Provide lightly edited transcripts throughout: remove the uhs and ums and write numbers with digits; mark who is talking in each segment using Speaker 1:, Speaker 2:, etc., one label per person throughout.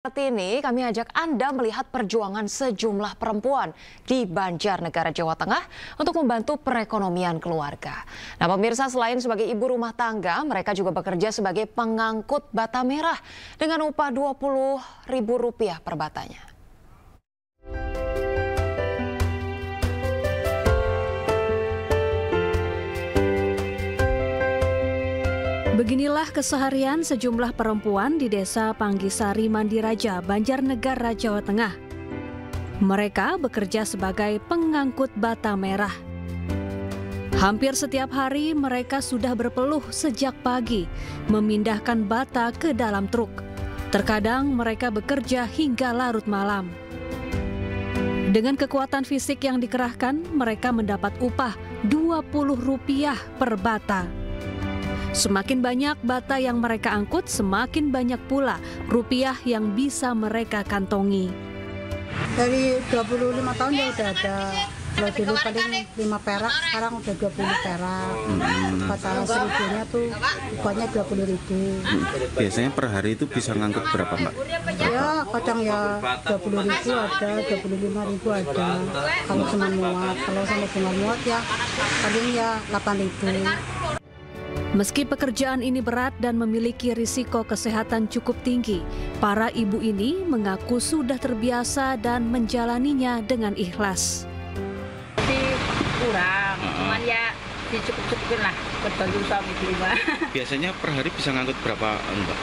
Speaker 1: Saat ini kami ajak Anda melihat perjuangan sejumlah perempuan di Banjarnegara, Jawa Tengah untuk membantu perekonomian keluarga. Nah pemirsa, selain sebagai ibu rumah tangga, mereka juga bekerja sebagai pengangkut bata merah dengan upah Rp20.000 per batanya.
Speaker 2: Beginilah keseharian sejumlah perempuan di Desa Panggisari Mandiraja, Banjarnegara, Jawa Tengah. Mereka bekerja sebagai pengangkut bata merah. Hampir setiap hari mereka sudah berpeluh sejak pagi memindahkan bata ke dalam truk. Terkadang mereka bekerja hingga larut malam. Dengan kekuatan fisik yang dikerahkan, mereka mendapat upah Rp20 per bata. Semakin banyak bata yang mereka angkut, semakin banyak pula rupiah yang bisa mereka kantongi.
Speaker 3: Dari 25 tahun ya udah ada. Kalau dulu paling 5 perak, sekarang udah 20 perak. Bata seribunya tuh upahnya Rp20.000.
Speaker 4: Biasanya per hari itu bisa ngangkut berapa, Mbak?
Speaker 3: Ya kadang ya Rp20.000 ada, Rp25.000 ada. Kalau cuma muat, kalau sama bunga muat ya paling ya Rp8.000.
Speaker 2: Meski pekerjaan ini berat dan memiliki risiko kesehatan cukup tinggi, para ibu ini mengaku sudah terbiasa dan menjalaninya dengan ikhlas.
Speaker 5: Kurang, cuman ya dicukup-cukupin lah buat bantu suami di rumah. Biasanya
Speaker 4: per hari bisa ngangkut berapa, Mbak?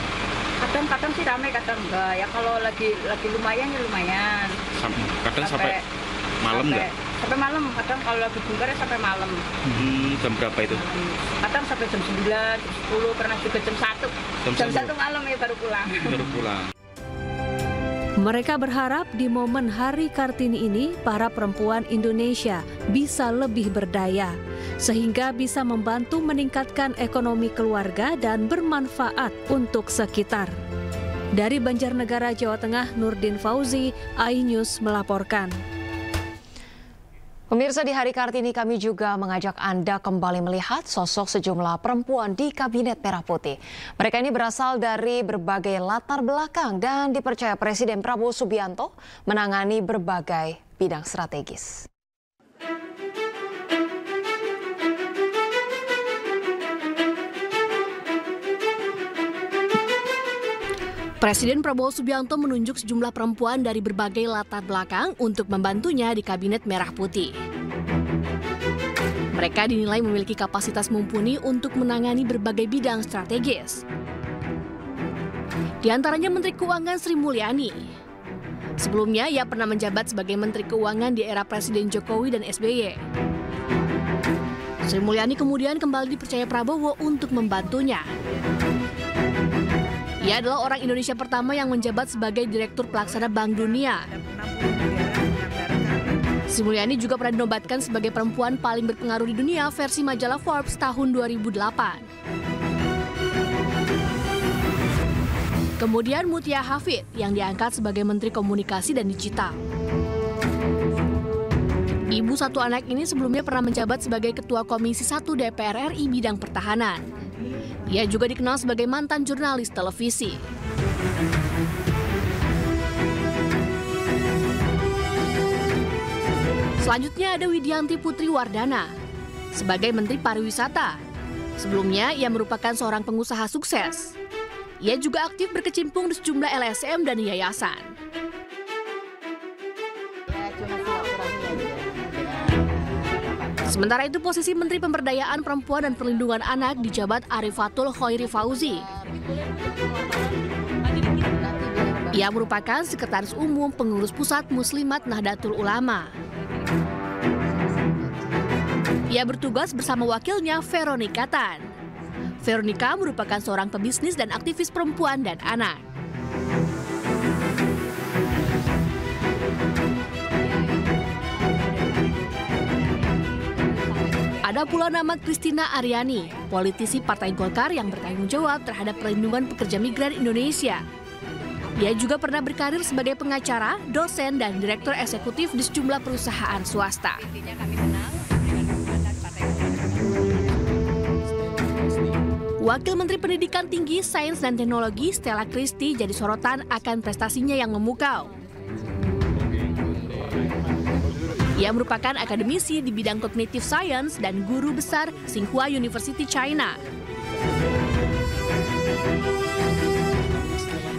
Speaker 5: Kadang-kadang sih ramai, kadang enggak. Ya kalau lagi lumayan ya lumayan.
Speaker 4: Kadang sampai malam enggak?
Speaker 5: Sampai malam, kadang kalau lagi bongkar ya sampai malam.
Speaker 4: Jam berapa itu?
Speaker 5: Kadang sampai jam 9, jam 10, pernah juga jam 1. Jam 1 malam ya baru pulang.
Speaker 2: Mereka berharap di momen Hari Kartini ini, para perempuan Indonesia bisa lebih berdaya, sehingga bisa membantu meningkatkan ekonomi keluarga dan bermanfaat untuk sekitar. Dari Banjarnegara, Jawa Tengah, Nurdin Fauzi, iNews melaporkan.
Speaker 1: Pemirsa, di Hari Kartini kami juga mengajak Anda kembali melihat sosok sejumlah perempuan di Kabinet Merah Putih. Mereka ini berasal dari berbagai latar belakang dan dipercaya Presiden Prabowo Subianto menangani berbagai bidang strategis.
Speaker 6: Presiden Prabowo Subianto menunjuk sejumlah perempuan dari berbagai latar belakang untuk membantunya di Kabinet Merah Putih. Mereka dinilai memiliki kapasitas mumpuni untuk menangani berbagai bidang strategis. Di antaranya Menteri Keuangan Sri Mulyani. Sebelumnya, ia pernah menjabat sebagai Menteri Keuangan di era Presiden Jokowi dan SBY. Sri Mulyani kemudian kembali dipercaya Prabowo untuk membantunya. Ia adalah orang Indonesia pertama yang menjabat sebagai Direktur Pelaksana Bank Dunia. Sri Mulyani juga pernah dinobatkan sebagai perempuan paling berpengaruh di dunia versi majalah Forbes tahun 2008. Kemudian Mutia Hafid yang diangkat sebagai Menteri Komunikasi dan Digital. Ibu satu anak ini sebelumnya pernah menjabat sebagai Ketua Komisi 1 DPR RI bidang pertahanan. Ia juga dikenal sebagai mantan jurnalis televisi. Selanjutnya ada Widianti Putri Wardana sebagai Menteri Pariwisata. Sebelumnya ia merupakan seorang pengusaha sukses. Ia juga aktif berkecimpung di sejumlah LSM dan yayasan. Sementara itu posisi Menteri Pemberdayaan Perempuan dan Perlindungan Anak dijabat Arifatul Khoiri Fauzi. Ia merupakan Sekretaris Umum Pengurus Pusat Muslimat Nahdlatul Ulama. Ia bertugas bersama wakilnya Veronica Tan. Veronica merupakan seorang pebisnis dan aktivis perempuan dan anak. Ada pula nama Christina Aryani, politisi Partai Golkar yang bertanggung jawab terhadap perlindungan pekerja migran Indonesia. Dia juga pernah berkarir sebagai pengacara, dosen, dan direktur eksekutif di sejumlah perusahaan swasta. Wakil Menteri Pendidikan Tinggi, Sains dan Teknologi Stella Christy jadi sorotan akan prestasinya yang memukau. Ia merupakan akademisi di bidang Cognitive Science dan guru besar Tsinghua University China.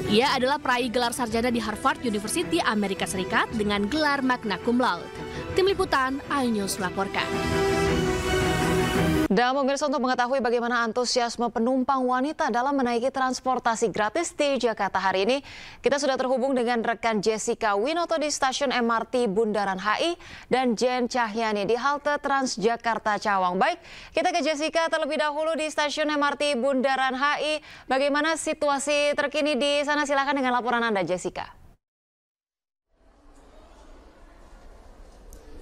Speaker 6: Ia adalah peraih gelar sarjana di Harvard University Amerika Serikat dengan gelar magna cum laude. Tim Liputan, iNews melaporkan.
Speaker 1: Dan pemirsa, untuk mengetahui bagaimana antusiasme penumpang wanita dalam menaiki transportasi gratis di Jakarta hari ini, kita sudah terhubung dengan rekan Jessica Winoto di stasiun MRT Bundaran HI dan Jen Cahyani di halte Transjakarta Cawang. Baik, kita ke Jessica terlebih dahulu di stasiun MRT Bundaran HI. Bagaimana situasi terkini di sana? Silakan dengan laporan Anda, Jessica.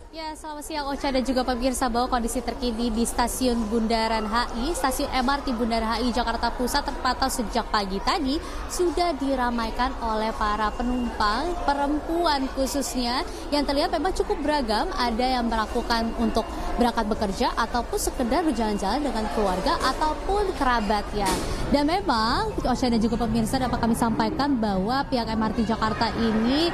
Speaker 7: Ya, selamat siang Ocha dan juga pemirsa, bahwa kondisi terkini di stasiun Bundaran HI, stasiun MRT Bundaran HI Jakarta Pusat terpantau sejak pagi tadi sudah diramaikan oleh para penumpang perempuan khususnya yang terlihat memang cukup beragam. Ada yang melakukan untuk berangkat bekerja ataupun sekedar berjalan-jalan dengan keluarga ataupun kerabatnya. Dan memang Ocha dan juga pemirsa dapat kami sampaikan bahwa pihak MRT Jakarta ini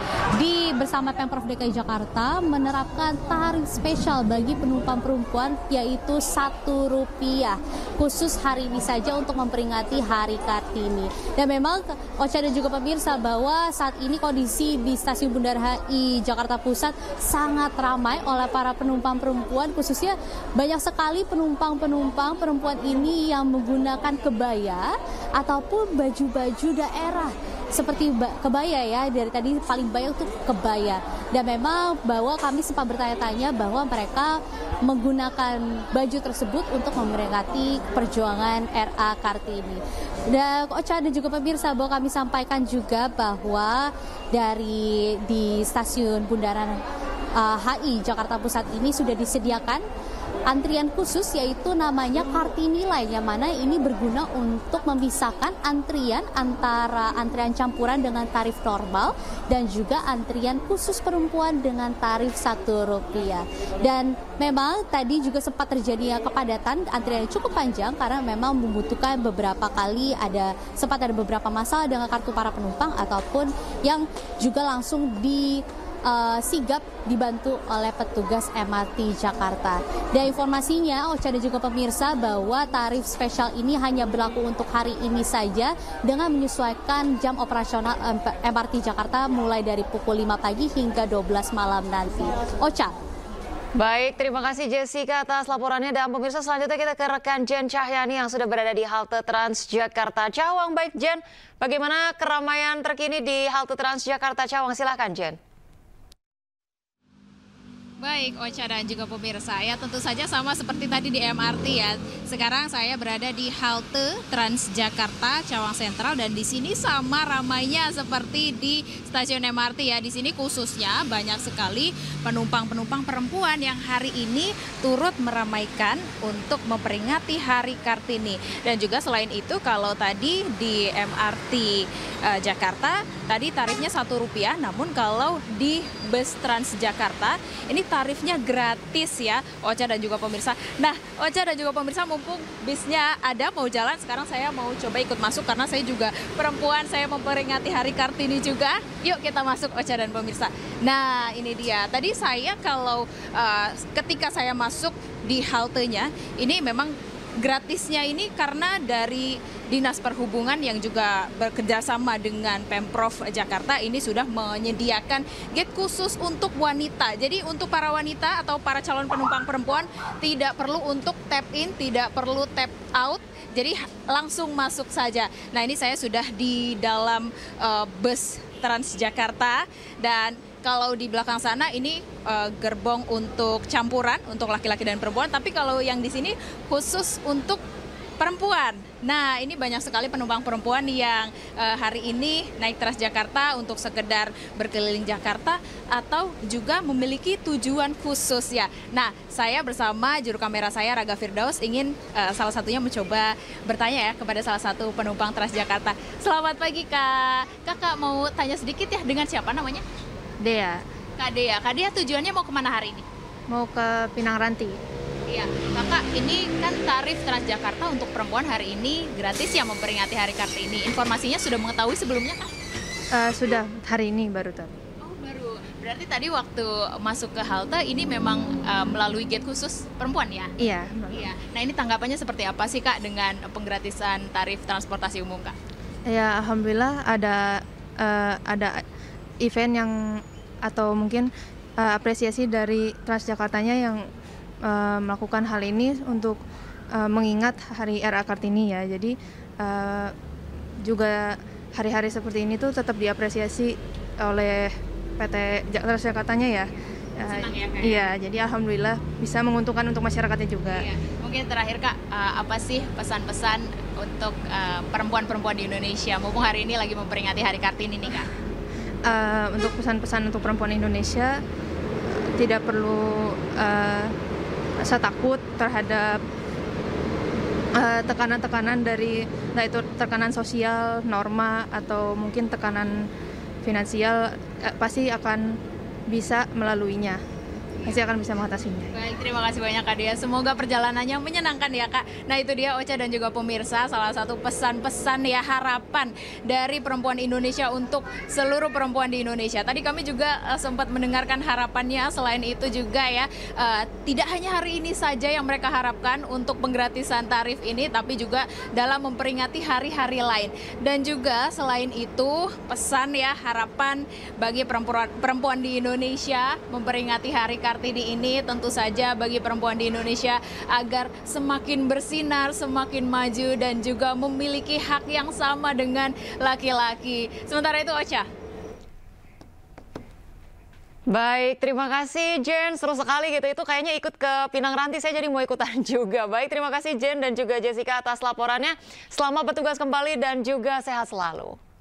Speaker 7: bersama Pemprov DKI Jakarta menerapkan tarif spesial bagi penumpang perempuan yaitu Rp1 khusus hari ini saja untuk memperingati Hari Kartini. Dan memang Ocha dan juga pemirsa bahwa saat ini kondisi di stasiun Bundaran HI Jakarta Pusat sangat ramai oleh para penumpang perempuan, khususnya banyak sekali penumpang perempuan ini yang menggunakan kebaya ataupun baju-baju daerah seperti kebaya ya, dari tadi paling banyak untuk kebaya. Dan memang bahwa kami sempat bertanya-tanya bahwa mereka menggunakan baju tersebut untuk memperingati perjuangan RA Kartini. Dan Ocha dan juga pemirsa, bahwa kami sampaikan juga bahwa di stasiun Bundaran HI Jakarta Pusat ini sudah disediakan antrian khusus yaitu namanya Kartini Line, yang mana ini berguna untuk memisahkan antrian antara antrian campuran dengan tarif normal dan juga antrian khusus perempuan dengan tarif Rp1. Dan memang tadi juga sempat terjadi kepadatan, antrian yang cukup panjang karena memang membutuhkan beberapa kali sempat ada beberapa masalah dengan kartu para penumpang ataupun yang juga langsung sigap dibantu oleh petugas MRT Jakarta. Dan informasinya Ocha dan juga pemirsa bahwa tarif spesial ini hanya berlaku untuk hari ini saja dengan menyesuaikan jam operasional MRT Jakarta mulai dari pukul 5 pagi hingga 12 malam nanti. Ocha.
Speaker 1: Baik, terima kasih Jessica atas laporannya. Dan pemirsa, selanjutnya kita ke rekan Jen Cahyani yang sudah berada di halte Transjakarta Cawang. Baik Jen, bagaimana keramaian terkini di halte Transjakarta Cawang? Silakan Jen.
Speaker 8: Baik, Ocha dan juga pemirsa, ya tentu saja sama seperti tadi di MRT ya. Sekarang saya berada di halte Transjakarta Cawang Sentral dan di sini sama ramainya seperti di stasiun MRT ya. Di sini khususnya banyak sekali penumpang-penumpang perempuan yang hari ini turut meramaikan untuk memperingati Hari Kartini. Dan juga selain itu, kalau tadi di MRT Jakarta tadi tarifnya Rp1, namun kalau di bus Transjakarta ini tarifnya gratis ya, Ocha dan juga pemirsa. Nah, Ocha dan juga pemirsa, mumpung bisnya ada mau jalan, sekarang saya mau coba ikut masuk karena saya juga perempuan, saya memperingati Hari Kartini juga. Yuk kita masuk Ocha dan pemirsa. Nah, ini dia. Tadi saya ketika saya masuk di haltenya, ini memang gratisnya ini karena dari Dinas Perhubungan yang juga bekerjasama dengan Pemprov Jakarta ini sudah menyediakan gate khusus untuk wanita. Jadi untuk para wanita atau para calon penumpang perempuan tidak perlu untuk tap in, tidak perlu tap out. Jadi langsung masuk saja. Nah, ini saya sudah di dalam bus Transjakarta dan kalau di belakang sana ini gerbong untuk campuran untuk laki-laki dan perempuan, tapi kalau yang di sini khusus untuk perempuan. Nah, ini banyak sekali penumpang perempuan yang hari ini naik Transjakarta untuk sekedar berkeliling Jakarta atau juga memiliki tujuan khusus ya. Nah, saya bersama juru kamera saya Raga Firdaus ingin salah satunya mencoba bertanya ya kepada salah satu penumpang Transjakarta. Selamat pagi Kak. Kakak mau tanya sedikit ya, dengan siapa namanya?
Speaker 9: Dea.
Speaker 8: Kak Dea. Kak Dea tujuannya mau kemana hari ini?
Speaker 9: Mau ke Pinang Ranti.
Speaker 8: Iya, Kakak, ini kan tarif Transjakarta untuk perempuan hari ini gratis ya memperingati Hari Kartini. Informasinya sudah mengetahui sebelumnya kan?
Speaker 9: Sudah, hari ini baru tahu.
Speaker 8: Oh, baru. Berarti tadi waktu masuk ke halte ini memang melalui gate khusus perempuan ya?
Speaker 9: Iya.
Speaker 8: Iya. Nah, ini tanggapannya seperti apa sih Kak dengan penggratisan tarif transportasi umum Kak?
Speaker 9: Ya, alhamdulillah ada event yang atau mungkin apresiasi dari Transjakartanya yang melakukan hal ini untuk mengingat Hari RA Kartini ya. Jadi juga hari-hari seperti ini tuh tetap diapresiasi oleh PT Transjakartanya ya.
Speaker 8: Senang ya Kak?
Speaker 9: Iya, jadi alhamdulillah bisa menguntungkan untuk masyarakatnya juga.
Speaker 8: Iya. Mungkin terakhir Kak, apa sih pesan-pesan untuk perempuan-perempuan di Indonesia mumpung hari ini lagi memperingati Hari Kartini nih Kak?
Speaker 9: Untuk pesan-pesan untuk perempuan Indonesia, tidak perlu rasa takut terhadap tekanan-tekanan dari, nah itu tekanan sosial, norma, atau mungkin tekanan finansial, pasti akan bisa melaluinya, pasti akan bisa mengatasinya.
Speaker 8: Baik, terima kasih banyak Kak Dia. Semoga perjalanannya menyenangkan ya Kak. Nah itu dia Ocha dan juga pemirsa, salah satu pesan-pesan ya harapan dari perempuan Indonesia untuk seluruh perempuan di Indonesia. Tadi kami juga sempat mendengarkan harapannya, selain itu juga ya tidak hanya hari ini saja yang mereka harapkan untuk penggratisan tarif ini, tapi juga dalam memperingati hari-hari lain. Dan juga selain itu pesan ya harapan bagi perempuan di Indonesia memperingati Hari Kartini ini tentu saja bagi perempuan di Indonesia agar semakin bersinar, semakin maju dan juga memiliki hak yang sama dengan laki-laki. Sementara itu Ocha.
Speaker 1: Baik, terima kasih Jen, seru sekali gitu. Itu kayaknya ikut ke Pinang Ranti, saya jadi mau ikutan juga. Baik, terima kasih Jen dan juga Jessica atas laporannya. Selamat bertugas kembali dan juga sehat selalu.